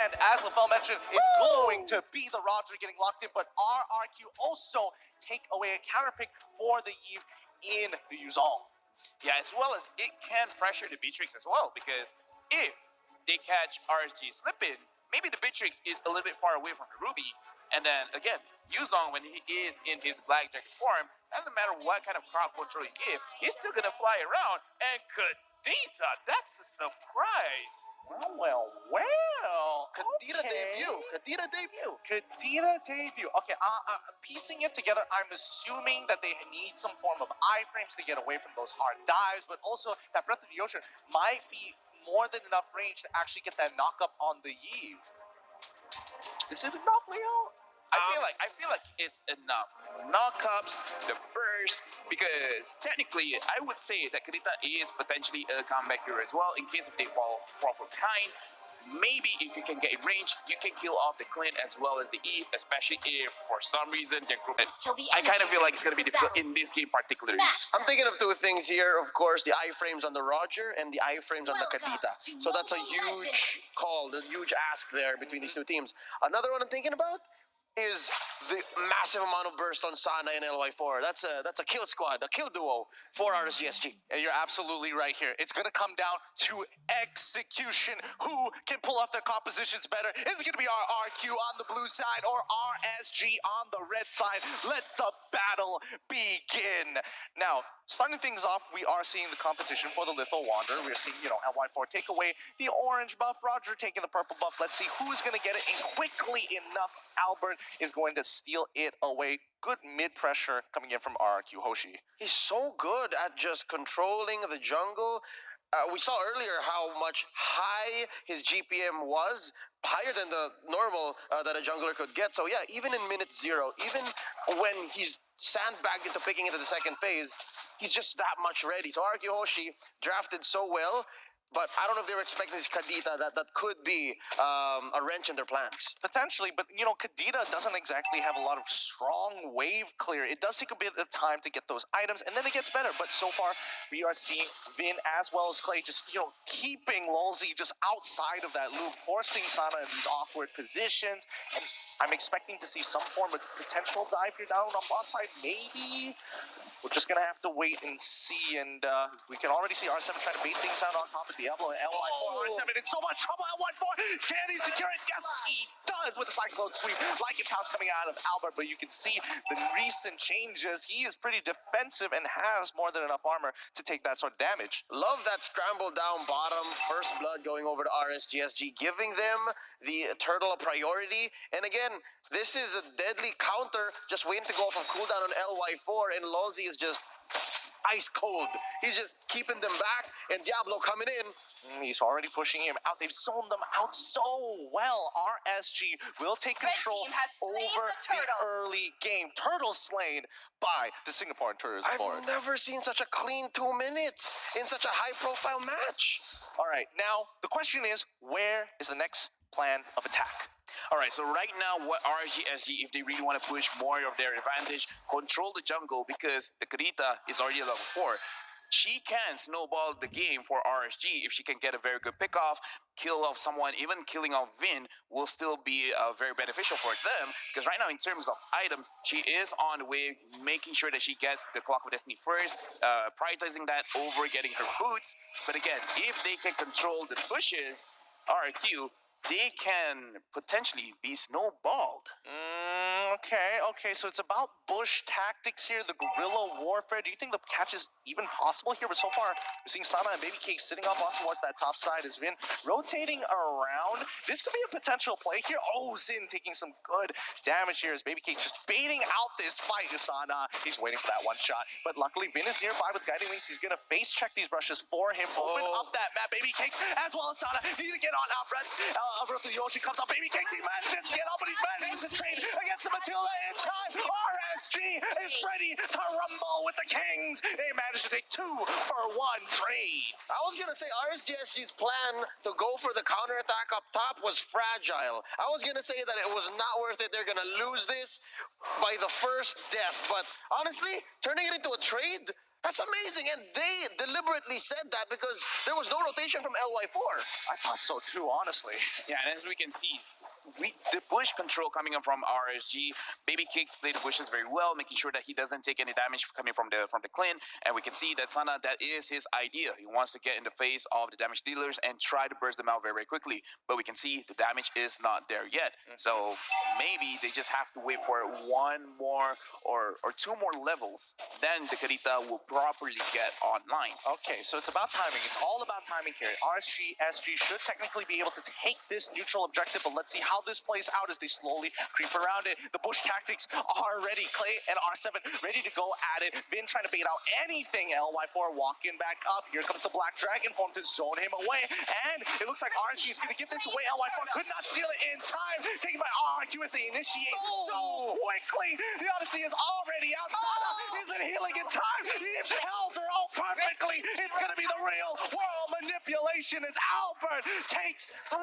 And as LaFell mentioned, it's going to be the Roger getting locked in, but RRQ also take away a counter pick for the Eve in the Yuzong. Yeah, as well as it can pressure the Beatrix as well, because if they catch RSG slipping, maybe the Beatrix is a little bit far away from the Ruby, and then again, Yuzong, when he is in his Black Jacket form, doesn't matter what kind of crowd control you give, he's still gonna fly around, and Kadita, that's a surprise. Well. Kadita debut. Kadita debut. Kadita debut. Okay, piecing it together, I'm assuming that they need some form of iframes to get away from those hard dives, but also that Breath of the Ocean might be more than enough range to actually get that knock up on the Eve. Is it enough, Leo? I feel like it's enough. Knockups, the burst, because technically I would say that Kadita is potentially a comeback hero as well in case if they fall from behind. Maybe if you can get in range, you can kill off the Clint as well as the Eve, especially if for some reason their group. I kind of feel like it's going to be difficult in this game particularly. I'm thinking of two things here. Of course, the iframes on the Roger and the iframes on the Kadita. So that's a huge call, the huge ask there between these two teams. Another one I'm thinking about is the massive amount of burst on Sana and LY4. That's a kill squad, a kill duo for RSGSG. And you're absolutely right here. It's going to come down to execution. Who can pull off their compositions better? Is it going to be RRQ on the blue side or RSG on the red side? Let the battle begin. Now, starting things off, we are seeing the competition for the Litho Wanderer. We're seeing, LY4 take away the orange buff, Roger taking the purple buff. Let's see who's going to get it. And quickly enough, Albert is going to steal it away. Good mid-pressure coming in from RRQ Hoshi. He's so good at just controlling the jungle. We saw earlier how much high his GPM was, higher than the normal that a jungler could get. So yeah, even in minute 0, even when he's sandbagged into picking into the second phase, he's just that much ready. So RRQ Hoshi drafted so well. But I don't know if they were expecting this Kadita that could be a wrench in their plans. Potentially, but Kadita doesn't exactly have a lot of strong wave clear. It does take a bit of time to get those items, and then it gets better. But so far, we are seeing Vin as well as Clay just, keeping Lolzy just outside of that loop, forcing Sana in these awkward positions. And I'm expecting to see some form of potential dive here down on bot side, maybe. We're just going to have to wait and see, and we can already see R7 trying to bait things out on top of Diablo and LY4. R7 in so much trouble at 1-4. Can he secure it? Yes, he does with the Cyclone Sweep. Like it pounds coming out of Albert, but you can see the recent changes. He is pretty defensive and has more than enough armor to take that sort of damage. Love that scramble down bottom, first blood going over to RSGSG, giving them the turtle a priority. And again, this is a deadly counter, just waiting to go off of cooldown on LY4, and Lolzy is just ice cold. He's just keeping them back, and Diablo coming in. He's already pushing him out. They've zoned them out so well. RSG will take control over the early game. Turtle slain by the Singaporean tourism board. I've never seen such a clean 2 minutes in such a high-profile match. All right, now the question is, where is the next plan of attack? All right, so right now, what RSGSG, if they really want to push more of their advantage, control the jungle, because the Kadita is already level 4. She can snowball the game for RSG if she can get a very good pick off, kill off someone, even killing off Vin will still be very beneficial for them, because right now in terms of items, she is on the way, making sure that she gets the Clock of Destiny first, prioritizing that over getting her boots. But again, if they can control the bushes, RQ, they can potentially be snowballed. Okay, so it's about bush tactics here, the guerrilla warfare. Do you think the catch is even possible here? But so far, we're seeing Sana and Baby Cake sitting up on towards that top side as Vin rotating around. This could be a potential play here. Oh, Zin taking some good damage here as Baby Cake just baiting out this fight. Sana, he's waiting for that one shot. But luckily, Vin is nearby with Guiding Wings. He's going to face check these brushes for him. Open up that map. Baby Cakes as well as Sana. Need to get on out breath. Breath of the Ocean comes up. Baby Cakes, he manages to get up, but he manages to trade against the Matilda in time. RSG is ready to rumble with the Kings. They managed to take 2-for-1 trades. I was going to say RSGSG's plan to go for the counterattack up top was fragile. I was going to say that it was not worth it. They're going to lose this by the first death. But honestly, turning it into a trade, That's amazing, and they deliberately said that because there was no rotation from LY4. I thought so too, honestly. Yeah, and as we can see, the bush control coming in from RSG. Baby Kicks play the bushes very well, making sure that he doesn't take any damage coming from the clean. And we can see that Sana, that is his idea. He wants to get in the face of the damage dealers and try to burst them out very, very quickly. But we can see the damage is not there yet. So maybe they just have to wait for one more or two more levels. Then the Karita will properly get online. Okay, so it's about timing. It's all about timing here. RSG, SG should technically be able to take this neutral objective, but let's see how this plays out as they slowly creep around it. The bush tactics are ready. Clay and R7 ready to go at it. Vin trying to bait out anything. LY4 walking back up. Here comes the Black Dragon form to zone him away. And it looks like RSG is going to give this away. LY4 could not steal it in time. Taken by RQ as they initiate so quickly. The Odyssey is already out. Sana isn't healing in time. He held her all perfectly. It's going to be the real world manipulation as Albert takes 3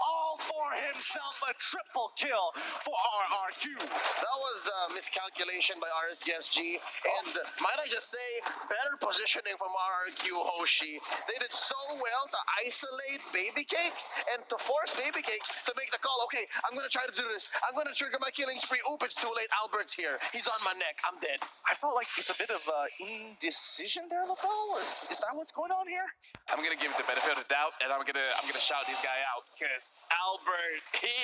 all for himself. A triple kill for RRQ. That was miscalculation by RSGSG, and might I just say, better positioning from RRQ Hoshi. They did so well to isolate Baby Cakes and to force Baby Cakes to make the call. Okay, I'm gonna try to do this. I'm gonna trigger my killing spree. Oop, it's too late. Albert's here. He's on my neck. I'm dead. I felt like it's a bit of indecision there, LaFell. Is that what's going on here? I'm gonna give it the benefit of the doubt, and I'm gonna shout this guy out because Albert, he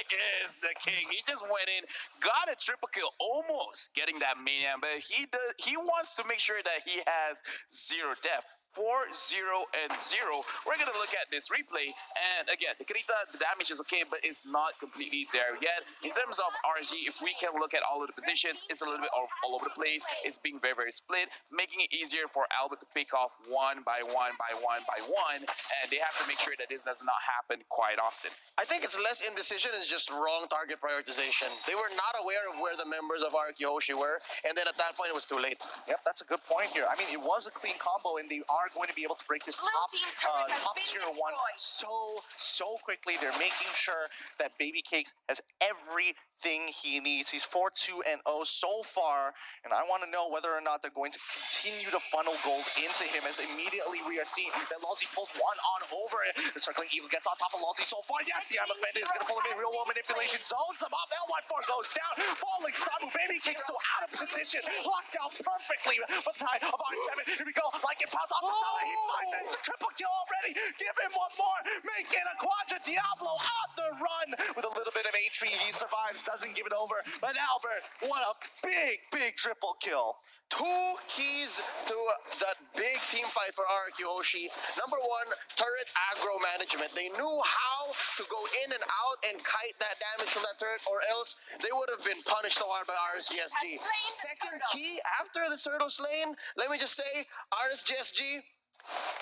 is the king. He just went in, got a triple kill, almost getting that maniac, but he wants to make sure that he has 0 death. 4, 0, and 0. We're gonna look at this replay, and again, the Karita, the damage is okay, but it's not completely there yet. In terms of RG, if we can look at all of the positions, it's a little bit all over the place. It's being very, very split, making it easier for Albert to pick off one by one, and they have to make sure that this does not happen quite often. I think it's less indecision, it's just wrong target prioritization. They were not aware of where the members of RRQ Hoshi were, and then at that point it was too late. Yep, that's a good point here. I mean, it was a clean combo, and they are going to be able to break this top tier 1 so quickly. They're making sure that Baby Cakes has everything he needs. He's 4-2-0 so far, and I want to know whether or not they're going to continue to funnel gold into him, as immediately we are seeing that Lulzy pulls one on over it. The Circling Eagle gets on top of Lulzy so far. Yes, the Amber Bandit is going to pull him in. Real world manipulation zones him up. L14 goes down. Falling Samu. Baby Cakes so out of position. Locked out perfectly. But time of R7. Here we go. Like it pounds off the side. He finds it. It's a triple kill already. Give him one more. Make it a Quadra Diablo on the run. With a little bit of HP, he survives. Doesn't give it over. But Albert, what a big triple kill. 2 keys to that big team fight for RRQ Hoshi. Number 1, turret aggro management. They knew how to go in and out and kite that damage from that turret, or else they would have been punished so hard by RSGSG. Second key, after the turtle slain, let me just say, RSGSG,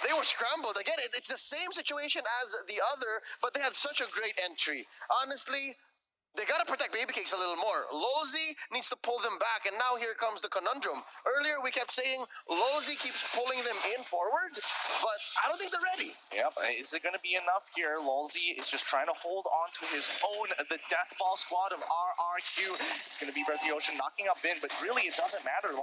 they were scrambled. Again, it's the same situation as the other, but they had such a great entry. Honestly, they gotta protect Baby Cakes a little more. Lulzy needs to pull them back, and now here comes the conundrum. Earlier, we kept saying Lulzy keeps pulling them in forward, but I don't think they're ready. Yep, is it going to be enough here? Lulzy is just trying to hold on to his own. The Deathball squad of RRQ. It's going to be Breath of the Ocean knocking up Vin, but really it doesn't matter.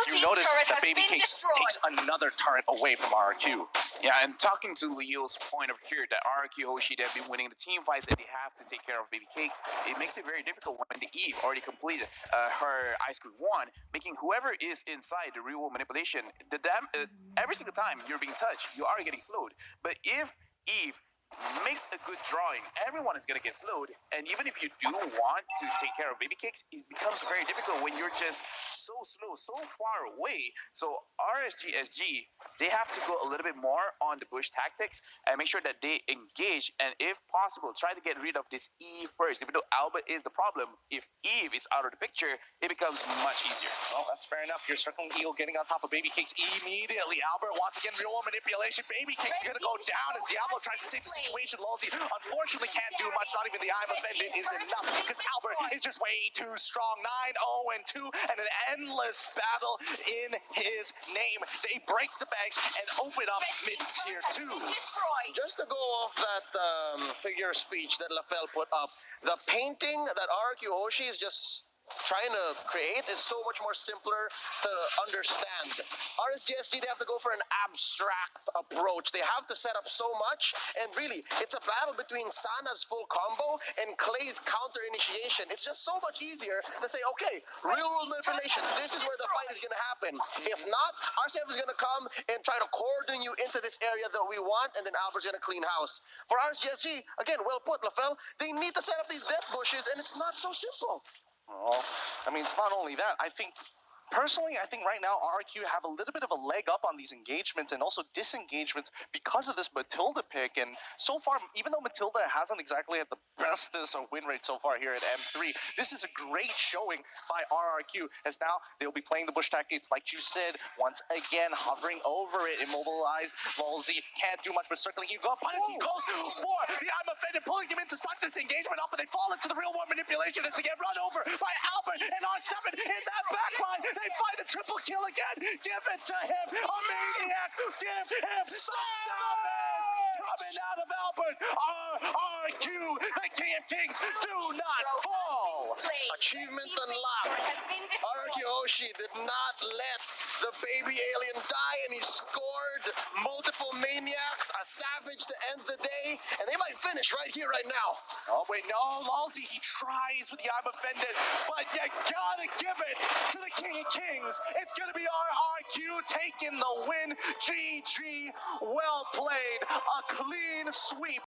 You notice that Baby Cakes takes another turret away from RQ. Yeah, and talking to Leo's point of here, that RQ Hoshi, they've been winning the team fights and they have to take care of Baby Cakes. It makes it very difficult when the Eve already completed her Ice Cream 1, making whoever is inside the real world manipulation, every single time you're being touched, you are getting slowed. But if Eve makes a good drawing, everyone is going to get slowed, and even if you do want to take care of Baby Cakes, it becomes very difficult when you're just so slow, so far away. So RSGSG, they have to go a little bit more on the bush tactics and make sure that they engage, and if possible, try to get rid of this Eve first. Even though Albert is the problem, if Eve is out of the picture, it becomes much easier. Well, that's fair enough. You're Circling Eagle getting on top of Baby Cakes immediately. Albert once again, real world manipulation. Baby Cakes is going to go down as Diablo tries to save the situation. Lalzi unfortunately can't do much. Not even the I'm offended is enough because Albert is just way too strong. 9-0-2 and an endless battle in his name. They break the bank and open up mid-tier 2. Just to go off that figure of speech that LaFell put up, the painting that RQ Hoshi is just trying to create is so much more simpler to understand. RSGSG, they have to go for an abstract approach. They have to set up so much, and really, it's a battle between Sana's full combo and Clay's counter initiation. It's just so much easier to say, okay, real world manipulation, this is where the fight is going to happen. If not, RCF is going to come and try to cordon you into this area that we want, and then Albert's going to clean house. For RSGSG, again, well put, LaFell, they need to set up these death bushes, and it's not so simple. Well, I mean, it's not only that. Personally, I think right now RRQ have a little bit of a leg up on these engagements and also disengagements because of this Matilda pick. And so far, even though Matilda hasn't exactly had the bestest of win rate so far here at M3, this is a great showing by RRQ, as now they'll be playing the Bush tactics, like you said, once again, hovering over it, immobilized. Lalzi can't do much but circling. You go, but as he goes for the I'm offended, pulling him in to start this engagement up, but they fall into the real world manipulation as they get run over by Albert and R7 in that backline. They find the triple kill again. Give it to him. A maniac. Give him some damage. Coming out of Albert. RRQ. The King of Kings do not fall. Achievement unlocked. RQ Hoshi did not let the baby alien die, and he scored multiple maniacs, a savage to end the day, and they might finish right here, right now. Oh, wait, no, Lalzi, he tries with the I'm offended, but you gotta give it to the King of Kings. It's gonna be RRQ taking the win. GG, well played, a clean sweep.